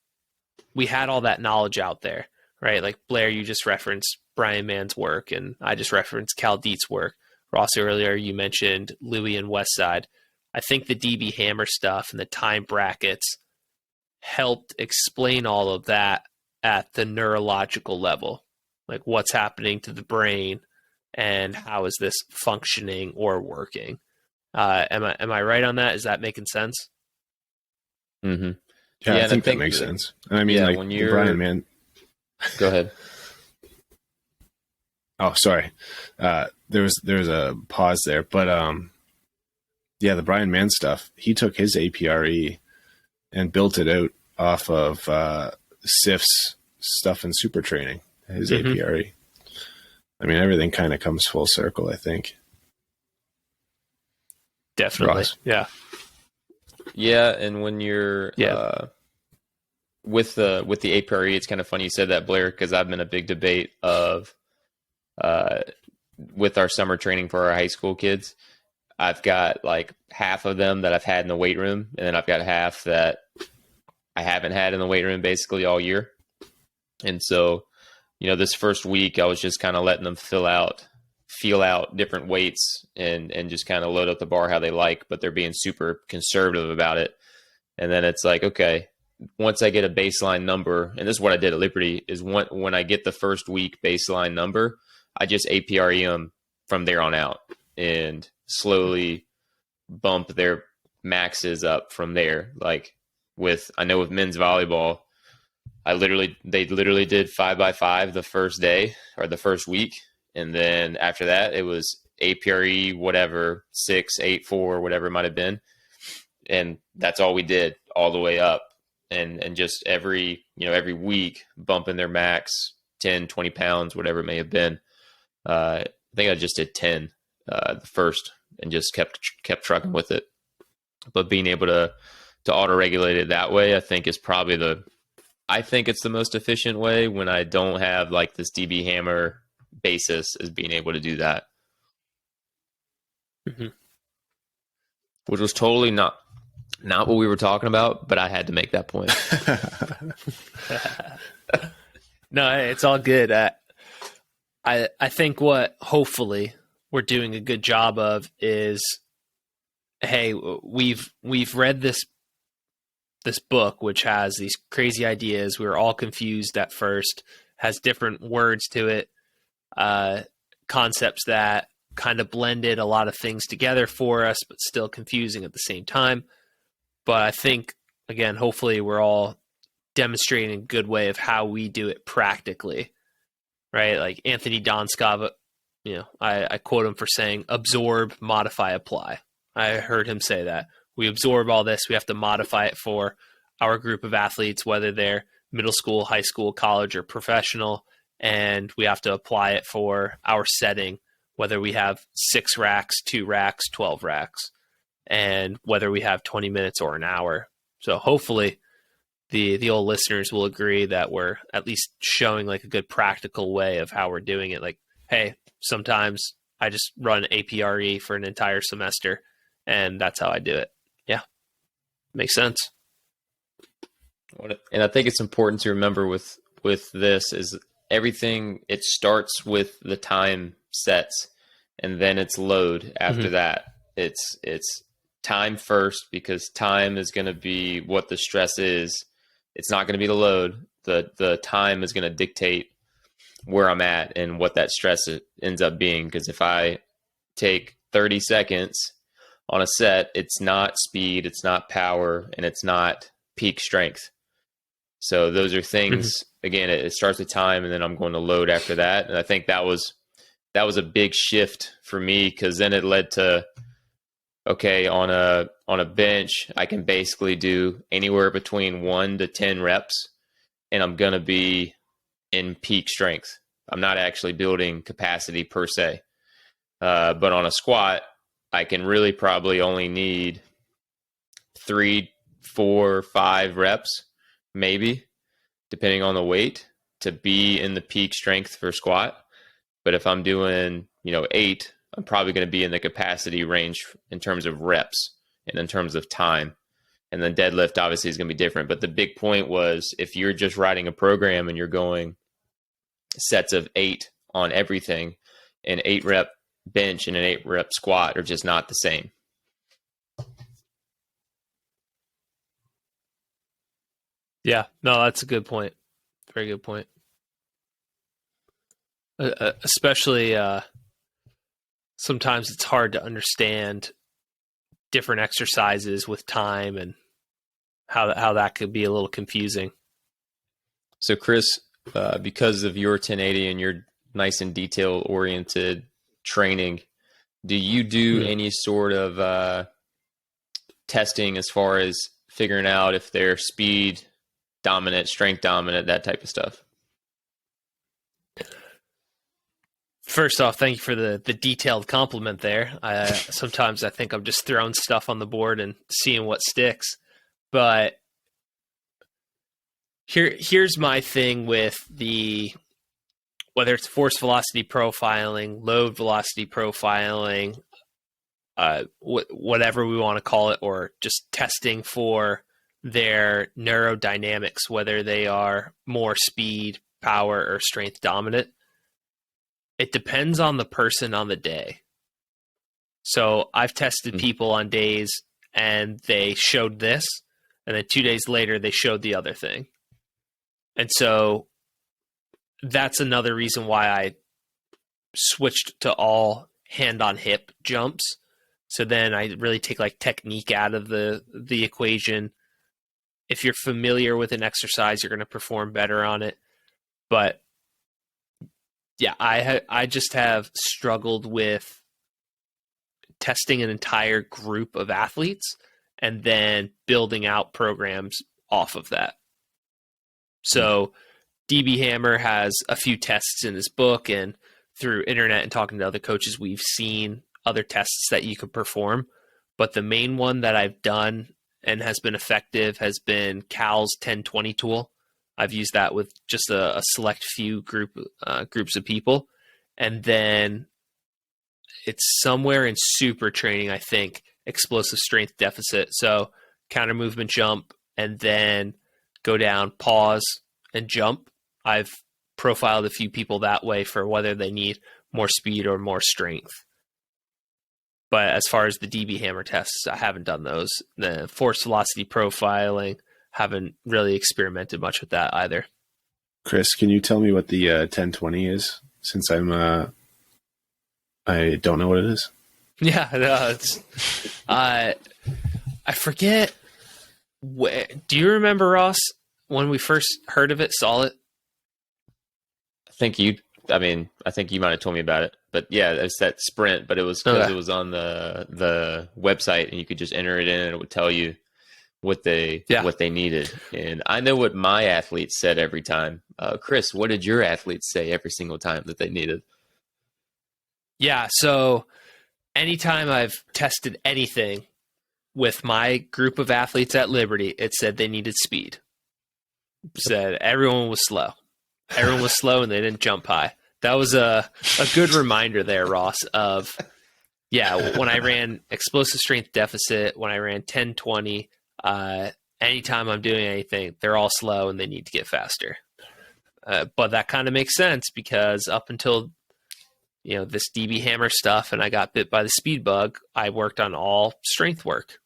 Speaker 1: we had all that knowledge out there, right? Like Blair, you just referenced Brian Mann's work, and I just referenced Cal Dietz's work. Ross, earlier you mentioned Louis and Westside. I think the DB Hammer stuff and the time brackets helped explain all of that at the neurological level, like what's happening to the brain and how is this functioning or working. Am I right on that? Is that making sense?
Speaker 2: Mm-hmm.
Speaker 3: Yeah, I think that makes sense. I mean, like when you're Brian Mann.
Speaker 2: Go ahead.
Speaker 3: Oh, sorry. There was a pause there, but the Brian Mann stuff. He took his APRE and built it out off of SIF's stuff in super training. His APRE. I mean, everything kind of comes full circle, I think.
Speaker 1: Definitely.
Speaker 3: Ross.
Speaker 1: Yeah.
Speaker 2: Yeah. And when you're, with the APRE, it's kind of funny you said that, Blair, because I've been a big debate of, with our summer training for our high school kids, I've got like half of them that I've had in the weight room, and then I've got half that I haven't had in the weight room basically all year. And so, this first week I was just kind of letting them feel out different weights and just kind of load up the bar how they like, but they're being super conservative about it. And then it's like, okay, once I get a baseline number, and this is what I did at Liberty, is when I get the first week baseline number, I just APRE them from there on out and slowly bump their maxes up from there. Like I know with men's volleyball, they literally did 5x5 the first day or the first week. And then after that, it was APRE, whatever, 6, 8, 4, whatever it might've been. And that's all we did all the way up. And just every week bumping their max 10, 20 pounds, whatever it may have been. I think I just did 10 the first and just kept trucking with it. But being able to auto-regulate it that way, I think is probably I think it's the most efficient way when I don't have like this DB Hammer basis, is being able to do that.
Speaker 1: Mm-hmm.
Speaker 2: Which was totally not what we were talking about, but I had to make that point.
Speaker 1: No, it's all good. I think what hopefully we're doing a good job of is, hey, we've read this book, which has these crazy ideas. We were all confused at first, has different words to it, concepts that kind of blended a lot of things together for us, but still confusing at the same time. But I think, again, hopefully we're all demonstrating a good way of how we do it practically. right? Like Anthony Donskov, I quote him for saying, absorb, modify, apply. I heard him say that. We absorb all this. We have to modify it for our group of athletes, whether they're middle school, high school, college, or professional. And we have to apply it for our setting, whether we have 6 racks, 2 racks, 12 racks, and whether we have 20 minutes or an hour. So hopefully the old listeners will agree that we're at least showing like a good practical way of how we're doing it. Like, hey, sometimes I just run APRE for an entire semester, and that's how I do it. Yeah, makes sense.
Speaker 2: And I think it's important to remember with this is everything, it starts with the time sets, and then it's load after that. It's time first, because time is going to be what the stress is. It's not going to be the load. The time is going to dictate where I'm at and what that stress ends up being. Because if I take 30 seconds on a set, it's not speed, it's not power, and it's not peak strength. So those are things, again, it starts with time, and then I'm going to load after that. And I think that was a big shift for me, because then it led to, okay, on a bench, I can basically do anywhere between 1 to 10 reps, and I'm going to be in peak strength. I'm not actually building capacity per se. But on a squat, I can really probably only need 3, 4, 5 reps, maybe, depending on the weight, to be in the peak strength for squat. But if I'm doing, 8, I'm probably going to be in the capacity range in terms of reps and in terms of time. And then deadlift obviously is going to be different. But the big point was, if you're just writing a program and you're going sets of 8 on everything, an 8 rep bench and an 8 rep squat are just not the same.
Speaker 1: Yeah, no, that's a good point. Very good point. Especially sometimes it's hard to understand different exercises with time, and how that could be a little confusing.
Speaker 2: So Chris, because of your 1080 and your nice and detail oriented training, do you do any sort of testing as far as figuring out if they're speed dominant, strength dominant, that type of stuff?
Speaker 1: First off, thank you for the detailed compliment there. Sometimes I think I'm just throwing stuff on the board and seeing what sticks. But here's my thing with whether it's force velocity profiling, load velocity profiling, whatever we want to call it, or just testing for their neurodynamics, whether they are more speed, power, or strength dominant. It depends on the person on the day. So I've tested people on days and they showed this, and then 2 days later they showed the other thing. And so that's another reason why I switched to all hand on hip jumps. So then I really take like technique out of the equation. If you're familiar with an exercise, you're going to perform better on it. But yeah, I just have struggled with testing an entire group of athletes and then building out programs off of that. So DB Hammer has a few tests in his book, and through internet and talking to other coaches, we've seen other tests that you could perform. But the main one that I've done and has been effective has been Cal's 10-20 tool. I've used that with just a select few groups of people. And then it's somewhere in super training, I think, explosive strength deficit. So counter movement jump, and then go down, pause, and jump. I've profiled a few people that way for whether they need more speed or more strength. But as far as the DB Hammer tests, I haven't done those. The force velocity profiling, haven't really experimented much with that either.
Speaker 3: Chris, can you tell me what the 10-20 is? Since I don't know what it is.
Speaker 1: Yeah, no, it's I forget. Do you remember, Ross, when we first heard of it, saw it?
Speaker 2: I think you I mean, I think you might have told me about it, but yeah, it's that sprint, but it was because it was on the website and you could just enter it in and it would tell you what they needed. And I know what my athletes said every time. Chris, what did your athletes say every single time that they needed?
Speaker 1: Yeah. So anytime I've tested anything with my group of athletes at Liberty, it said they needed speed. It said everyone was slow. Everyone was slow and they didn't jump high. That was a good reminder there, Ross, of, when I ran explosive strength deficit, when I ran 10-20, anytime I'm doing anything, they're all slow and they need to get faster. But that kind of makes sense because up until, this DB Hammer stuff and I got bit by the speed bug, I worked on all strength work.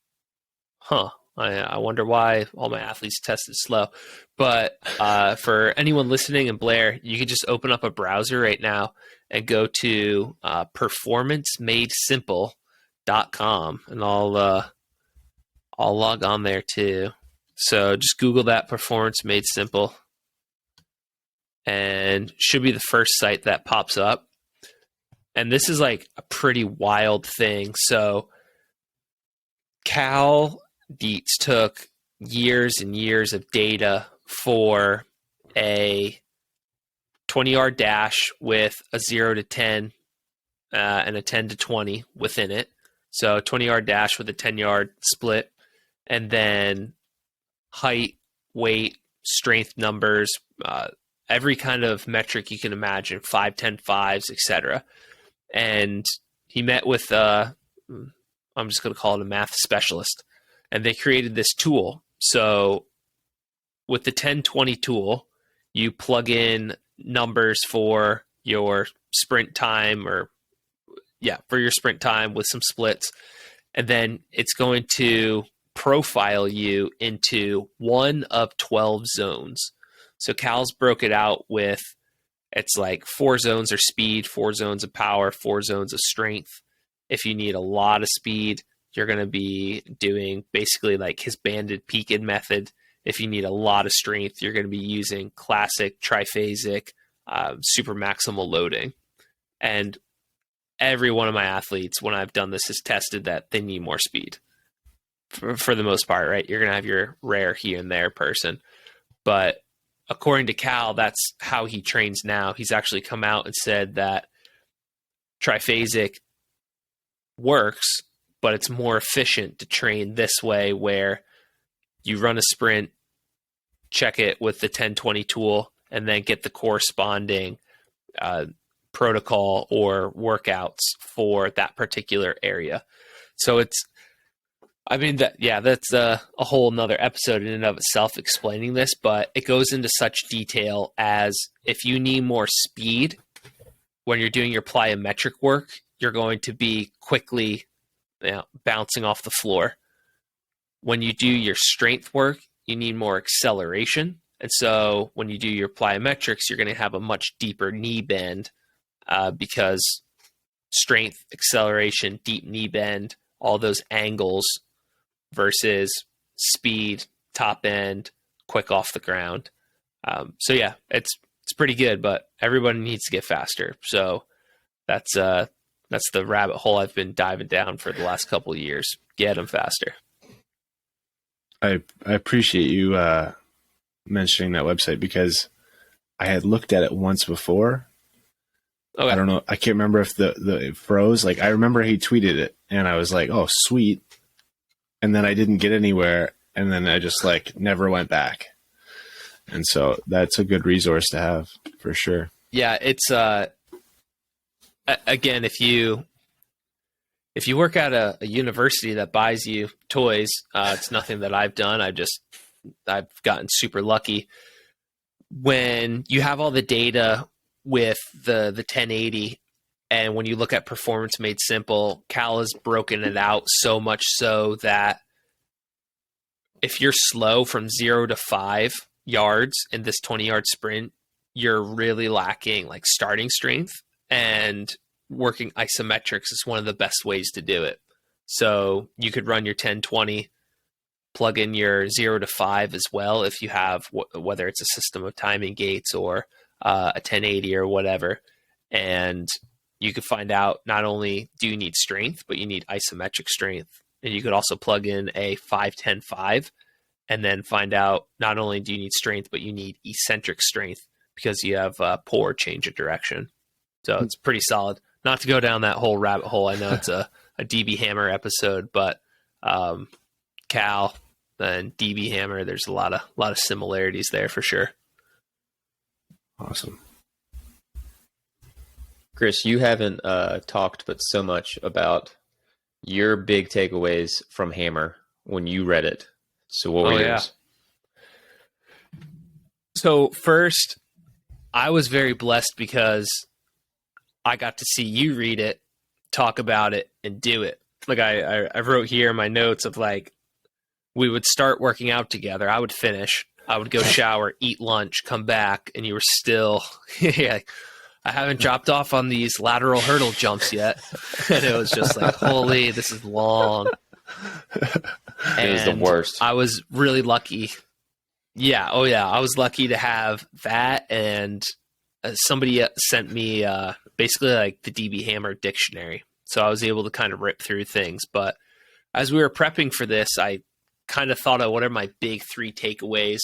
Speaker 1: I wonder why all my athletes tested slow. But for anyone listening, and Blair, you can just open up a browser right now and go to performancemadesimple.com, and I'll log on there too. So just Google that, Performance Made Simple, and should be the first site that pops up. And this is like a pretty wild thing. So Cal Dietz took years and years of data for a 20-yard dash with a 0 to 10 and a 10 to 20 within it. So 20-yard dash with a 10-yard split, and then height, weight, strength numbers, every kind of metric you can imagine, 5, 10, 5s, etc. And he met with, I'm just going to call it a math specialist, and they created this tool. So with the 10-20 tool, you plug in numbers for your sprint time for your sprint time with some splits. And then it's going to profile you into one of 12 zones. So Cal's broke it out with, it's like 4 zones are speed, 4 zones of power, 4 zones of strength. If you need a lot of speed, you're going to be doing basically like his banded peaked method. If you need a lot of strength, you're going to be using classic triphasic super maximal loading. And every one of my athletes, when I've done this, has tested that they need more speed for the most part, right? You're going to have your rare here and there person. But according to Cal, that's how he trains now. He's actually come out and said that triphasic works, but it's more efficient to train this way, where you run a sprint, check it with the 10-20 tool, and then get the corresponding protocol or workouts for that particular area. So that's a whole nother episode in and of itself explaining this, but it goes into such detail as if you need more speed when you're doing your plyometric work, you're going to be quickly bouncing off the floor. When you do your strength work, you need more acceleration. And so when you do your plyometrics, you're going to have a much deeper knee bend because strength, acceleration, deep knee bend, all those angles versus speed, top end, quick off the ground. It's pretty good, but everybody needs to get faster. So that's the rabbit hole I've been diving down for the last couple of years. Get them faster.
Speaker 3: I appreciate you mentioning that website because I had looked at it once before.
Speaker 1: Okay.
Speaker 3: I don't know. I can't remember if it froze. Like, I remember he tweeted it and I was like, oh, sweet. And then I didn't get anywhere. And then I just never went back. And so that's a good resource to have for sure.
Speaker 1: Yeah. It's, again, if you work at a university that buys you toys, it's nothing that I've done. I've gotten super lucky. When you have all the data with the 1080, and when you look at Performance Made Simple, Cal has broken it out so much so that if you're slow from 0 to 5 yards in this 20-yard sprint, you're really lacking starting strength, and working isometrics is one of the best ways to do it. So you could run your 10-20, plug in your 0 to 5 as well if you have, whether it's a system of timing gates or a 1080 or whatever, And you could find out not only do you need strength, but you need isometric strength. And you could also plug in a 5-10-5 and then find out not only do you need strength, but you need eccentric strength because you have poor change of direction. So it's pretty solid. Not to go down that whole rabbit hole. I know it's a DB Hammer episode, but Cal and DB Hammer, there's a lot of similarities there for sure.
Speaker 3: Awesome.
Speaker 2: Chris, you haven't talked but so much about your big takeaways from Hammer when you read it. So what were yours?
Speaker 1: So first, I was very blessed because I got to see you read it, talk about it, and do it. Like I wrote here in my notes of like, we would start working out together. I would finish. I would go shower, eat lunch, come back, and you were still, yeah, I haven't dropped off on these lateral hurdle jumps yet. And it was just like, holy, this is long.
Speaker 2: It was the worst.
Speaker 1: I was really lucky. Yeah. Oh yeah. I was lucky to have that. And somebody sent me basically like the DB Hammer dictionary. So I was able to kind of rip through things. But as we were prepping for this, I kind of thought of what are my big 3 takeaways.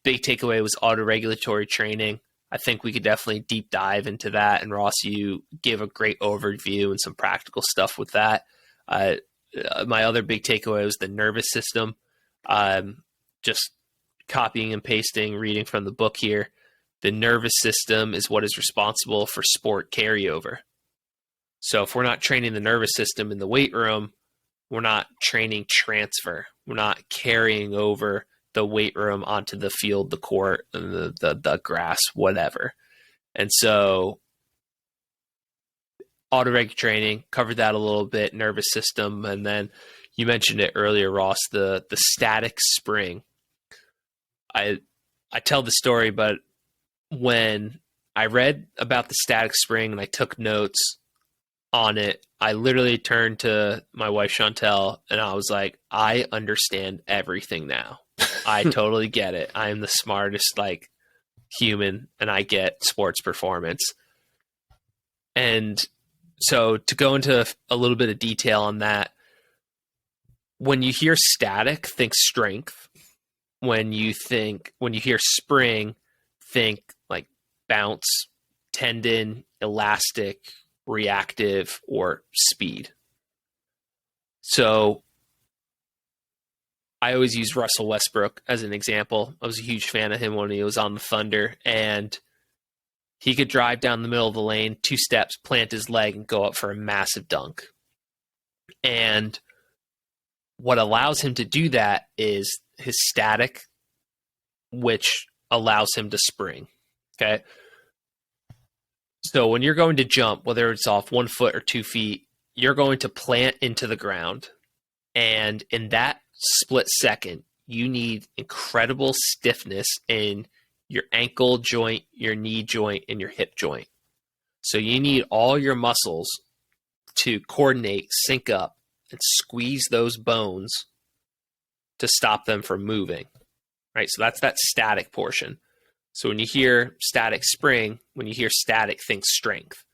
Speaker 1: Big takeaway was autoregulatory training. I think we could definitely deep dive into that. And Ross, you give a great overview and some practical stuff with that. My other big takeaway was the nervous system. Just copying and pasting, reading from the book here. The nervous system is what is responsible for sport carryover. So if we're not training the nervous system in the weight room, we're not training transfer. We're not carrying over the weight room onto the field, the court, the grass, whatever. And so autoreg training, covered that a little bit, nervous system. And then you mentioned it earlier, Ross, the static spring. I tell the story, but when I read about the static spring and I took notes on it, I literally turned to my wife, Chantel, and I was like, I understand everything now. I totally get it. I am the smartest human and I get sports performance. And so to go into a little bit of detail on that, when you hear static, think strength. When you hear spring, think like bounce, tendon, elastic, reactive, or speed. So I always use Russell Westbrook as an example. I was a huge fan of him when he was on the Thunder, and he could drive down the middle of the lane, 2 steps, plant his leg, and go up for a massive dunk. And what allows him to do that is his static, which allows him to spring. Okay. So when you're going to jump, whether it's off 1 foot or 2 feet, you're going to plant into the ground. And in that split second, you need incredible stiffness in your ankle joint, your knee joint, and your hip joint. So you need all your muscles to coordinate, sync up, and squeeze those bones to stop them from moving. Right? So that's that static portion. So when you hear static spring, when you hear static, think strength.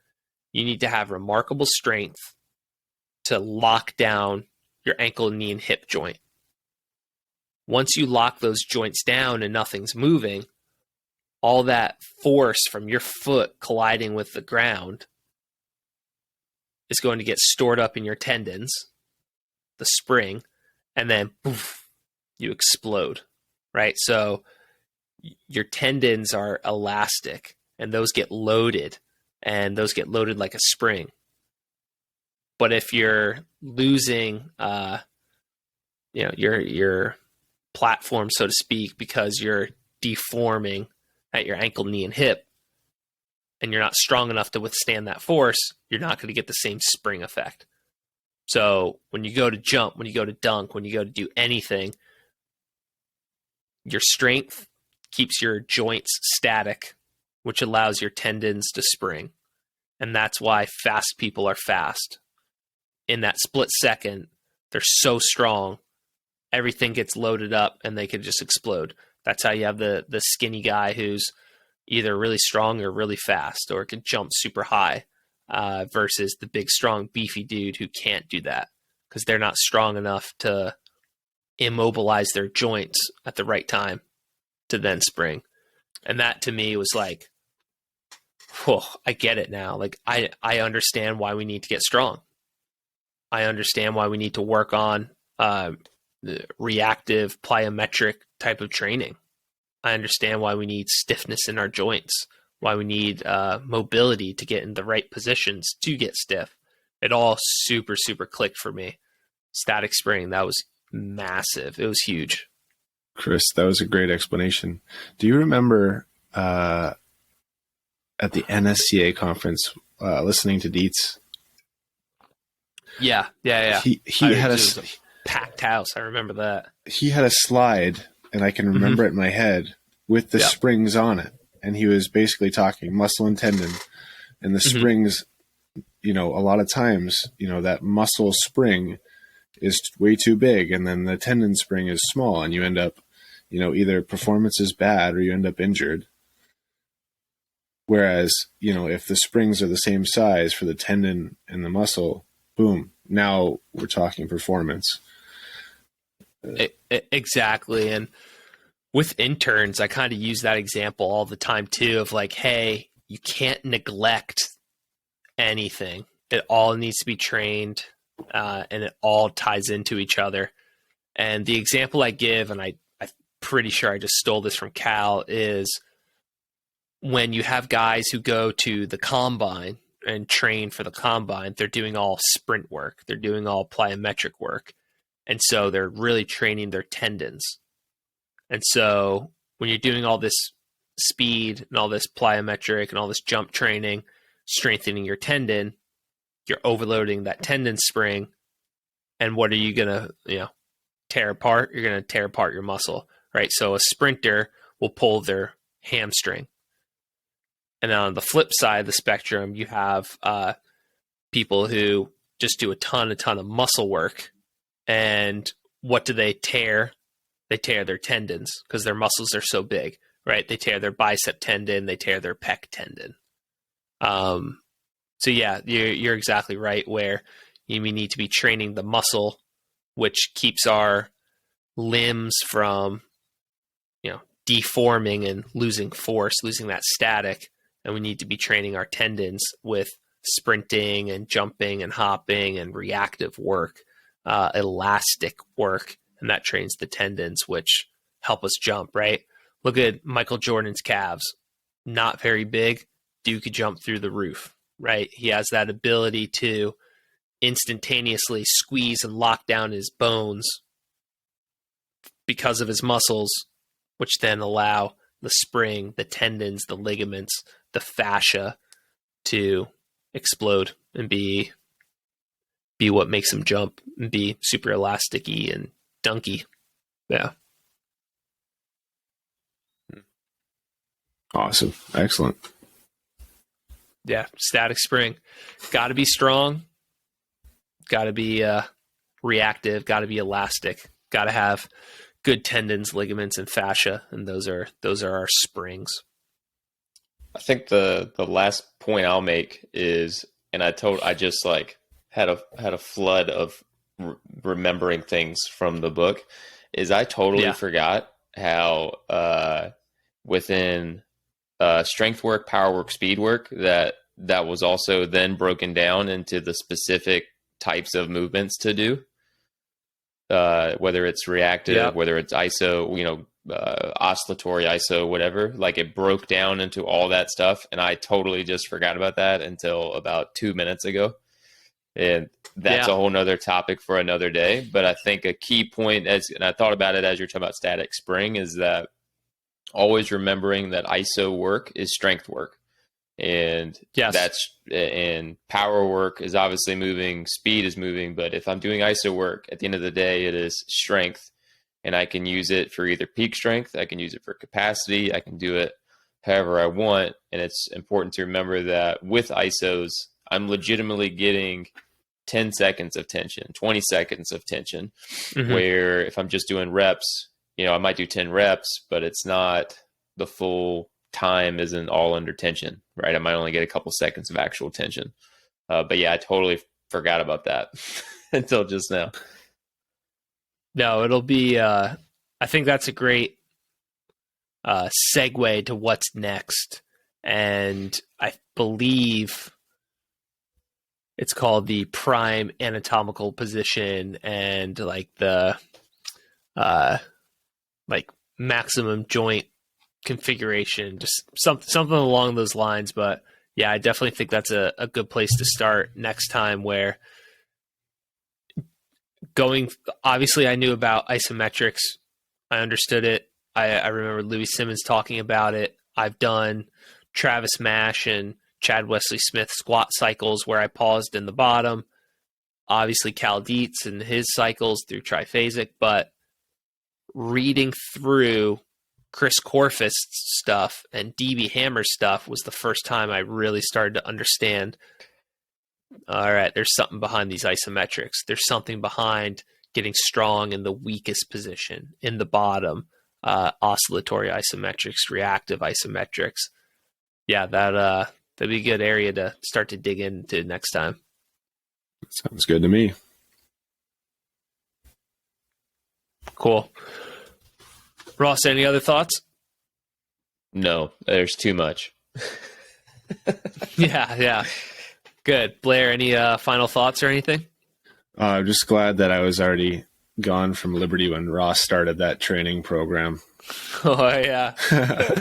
Speaker 1: You need to have remarkable strength to lock down your ankle, knee, and hip joint. Once you lock those joints down and nothing's moving, all that force from your foot colliding with the ground is going to get stored up in your tendons, the spring, and then poof, you explode, right? So your tendons are elastic and those get loaded, and those get loaded like a spring. But if you're losing, your platform, so to speak, because you're deforming at your ankle, knee, and hip, and you're not strong enough to withstand that force, you're not going to get the same spring effect. So when you go to jump, when you go to dunk, when you go to do anything, your strength keeps your joints static, which allows your tendons to spring. And that's why fast people are fast. In that split second, they're so strong, everything gets loaded up and they could just explode. That's how you have the skinny guy who's, either really strong or really fast, or can jump super high, versus the big, strong, beefy dude who can't do that because they're not strong enough to immobilize their joints at the right time to then spring. And that to me was like, whew, I get it now. Like I understand why we need to get strong. I understand why we need to work on the reactive plyometric type of training. I understand why we need stiffness in our joints, why we need mobility to get in the right positions to get stiff. It all super, super clicked for me. Static spring, that was massive. It was huge.
Speaker 3: Chris, that was a great explanation. Do you remember at the NSCA conference listening to Dietz?
Speaker 1: Yeah.
Speaker 3: He had a
Speaker 1: packed house. I remember that.
Speaker 3: He had a slide, and I can remember it in my head with the springs on it. And he was basically talking muscle and tendon, and the springs, a lot of times, that muscle spring is way too big, and then the tendon spring is small, and you end up, either performance is bad or you end up injured. Whereas, if the springs are the same size for the tendon and the muscle, boom, now we're talking performance.
Speaker 1: Exactly. And with interns, I kind of use that example all the time too, of like, hey, you can't neglect anything. It all needs to be trained, and it all ties into each other. And the example I give, and I'm pretty sure I just stole this from Cal, is when you have guys who go to the combine and train for the combine, they're doing all sprint work. They're doing all plyometric work. And so they're really training their tendons. And so when you're doing all this speed and all this plyometric and all this jump training, strengthening your tendon, you're overloading that tendon spring. And what are you going to, tear apart? You're going to tear apart your muscle, right? So a sprinter will pull their hamstring. And then on the flip side of the spectrum, you have people who just do a ton of muscle work. And what do they tear? They tear their tendons because their muscles are so big, right? They tear their bicep tendon, they tear their pec tendon. So yeah, you're exactly right, where you need to be training the muscle, which keeps our limbs from, deforming and losing force, losing that static. And we need to be training our tendons with sprinting and jumping and hopping and reactive work, elastic work. And that trains the tendons, which help us jump, right? Look at Michael Jordan's calves. Not very big. Dude could jump through the roof, right? He has that ability to instantaneously squeeze and lock down his bones because of his muscles, which then allow the spring, the tendons, the ligaments, the fascia to explode and be what makes him jump and be super elasticy and dunky. Yeah.
Speaker 3: Awesome. Excellent.
Speaker 1: Yeah. Static spring. Got to be strong. Got to be reactive. Got to be elastic. Got to have good tendons, ligaments, and fascia. And those are our springs.
Speaker 2: I think the last point I'll make is, and I just like had a flood of remembering things from the book, is I totally forgot how within strength work, power work, speed work, that was also then broken down into the specific types of movements to do, whether it's reactive, whether it's iso, oscillatory, iso, whatever. Like, it broke down into all that stuff, and I totally just forgot about that until about 2 minutes ago. And that's a whole nother topic for another day. But I think a key point, and I thought about it as you're talking about static spring, is that always remembering that iso work is strength work. And and power work is obviously moving, speed is moving. But if I'm doing iso work, at the end of the day, it is strength. And I can use it for either peak strength, I can use it for capacity, I can do it however I want. And it's important to remember that with isos, I'm legitimately getting 10 seconds of tension, 20 seconds of tension, where if I'm just doing reps, I might do 10 reps, but it's not the full time isn't all under tension, right? I might only get a couple seconds of actual tension. But yeah, I totally forgot about that until just now.
Speaker 1: No, it'll be, I think that's a great segue to what's next. And I believe it's called the prime anatomical position and like the like maximum joint configuration, just something along those lines. But yeah, I definitely think that's a good place to start next time, where obviously I knew about isometrics. I understood it. I remember Louis Simmons talking about it. I've done Travis Mash and Chad Wesley Smith squat cycles where I paused in the bottom. Obviously Cal Dietz and his cycles through triphasic, but reading through Chris Korfist's stuff and DB Hammer's stuff was the first time I really started to understand, all right, there's something behind these isometrics. There's something behind getting strong in the weakest position, in the bottom, oscillatory isometrics, reactive isometrics. Yeah, that'd be a good area to start to dig into next time.
Speaker 3: Sounds good to me.
Speaker 1: Cool. Ross, any other thoughts?
Speaker 2: No, there's too much.
Speaker 1: Yeah. Good. Blair, any final thoughts or anything?
Speaker 3: I'm just glad that I was already gone from Liberty when Ross started that training program.
Speaker 1: Oh, yeah.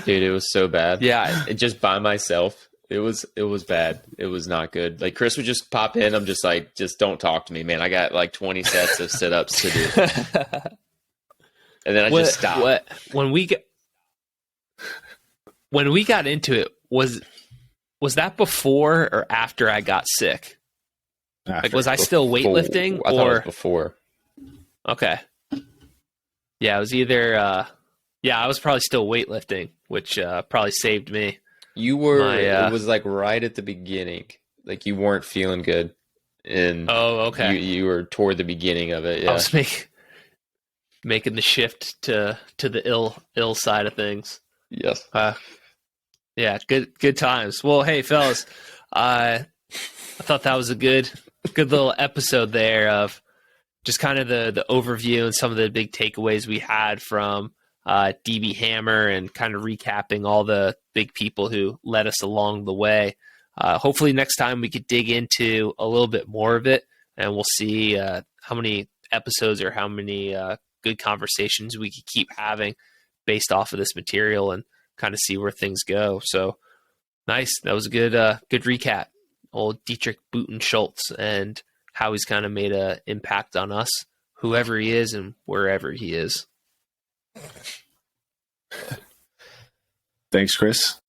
Speaker 2: Dude, it was so bad.
Speaker 1: Yeah.
Speaker 2: Just by myself. It was bad. It was not good. Like Chris would just pop in. I'm just like, just don't talk to me, man. I got like 20 sets of sit-ups to do. And then I just stopped.
Speaker 1: When we got into it, was that before or after I got sick?
Speaker 3: After.
Speaker 1: Like, was I still weightlifting?
Speaker 2: I thought it was before.
Speaker 1: Okay. Yeah, it was either. I was probably still weightlifting, which probably saved me.
Speaker 2: You were. It was like right at the beginning. Like you weren't feeling good, and
Speaker 1: okay.
Speaker 2: You were toward the beginning of it. Yeah.
Speaker 1: I was making the shift to the ill side of things.
Speaker 2: Yes.
Speaker 1: Yeah, good times. Well, hey fellas, I thought that was a good little episode there of just kind of the overview and some of the big takeaways we had from DB Hammer, and kind of recapping all the big people who led us along the way. Hopefully next time we could dig into a little bit more of it, and we'll see how many episodes or how many good conversations we could keep having based off of this material, and kind of see where things go. So nice. That was a good recap. Old Dietrich Butenschultz and how he's kind of made an impact on us, whoever he is and wherever he is.
Speaker 3: Thanks, Chris.